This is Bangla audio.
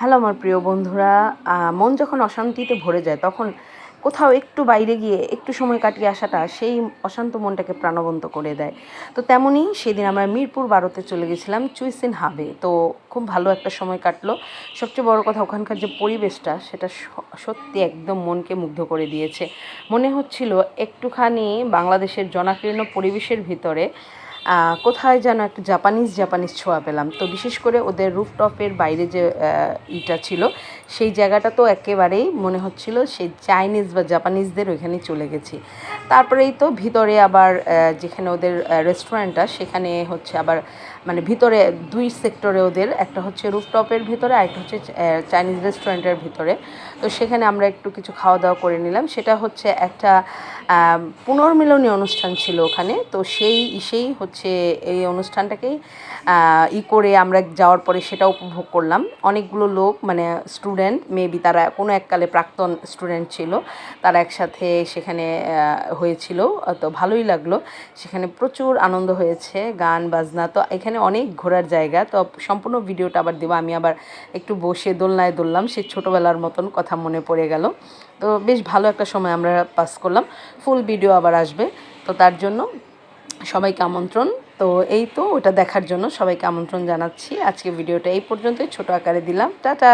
হ্যালো আমার প্রিয় বন্ধুরা, মন যখন অশান্তিতে ভরে যায় তখন কোথাও একটু বাইরে গিয়ে একটু সময় কাটিয়ে আসাটা সেই অশান্ত মনটাকে প্রাণবন্ত করে দেয়। তো তেমনই সেদিন আমরা মিরপুর 12-তে চলে গেছিলাম চুইসিন হাবে। তো খুব ভালো একটা সময় কাটলো। সবচেয়ে বড় কথা ওখানকার যে পরিবেশটা সেটা সত্যি একদম মনকে মুগ্ধ করে দিয়েছে। মনে হচ্ছিল একটুখানি বাংলাদেশের জনাকীর্ণ পরিবেশের ভিতরে কোথায় যেন একটা জাপানিজ ছোঁয়া পেলাম। তো বিশেষ করে ওদের রুফটপের বাইরে যে ইটা ছিল সেই জায়গাটা তো একেবারেই মনে হচ্ছিল সেই চাইনিজ বা জাপানিজদের ওইখানেই চলে গেছি। তারপরেই তো ভিতরে আবার যেখানে ওদের রেস্টুরেন্টটা সেখানে হচ্ছে আবার মানে ভিতরে দুই সেক্টরে ওদের একটা হচ্ছে রুফটপের ভিতরে আর একটা হচ্ছে চাইনিজ রেস্টুরেন্টের ভিতরে। তো সেখানে আমরা একটু কিছু খাওয়া দাওয়া করে নিলাম। সেটা হচ্ছে একটা পুনর্মিলনী অনুষ্ঠান ছিল ওখানে। তো সেই হচ্ছে এই অনুষ্ঠানটাকেই করে আমরা যাওয়ার পরে সেটা উপভোগ করলাম। অনেকগুলো লোক মানে স্টুডেন্ট মেবি তারা কোনো এককালে প্রাক্তন স্টুডেন্ট ছিল, তারা একসাথে সেখানে হয়েছিল। তো ভালোই লাগলো, সেখানে প্রচুর আনন্দ হয়েছে, গান বাজনা। তো এখানে অনেক ঘোরার জায়গা। তো সম্পূর্ণ ভিডিওটা আবার দেবো। আমি আবার একটু বসে দোলনায় দুললাম, সেই ছোটোবেলার মতন কথা মনে পড়ে গেল। তো বেশ ভালো একটা সময় আমরা পাস করলাম। ফুল ভিডিও আবার আসবে, তো তার জন্য সবাইকে আমন্ত্রণ। তো এই তো ওটা দেখার জন্য সবাইকে আমন্ত্রণ জানাচ্ছি। আজকে ভিডিওটা এই পর্যন্তই ছোট আকারে দিলাম। টাটা।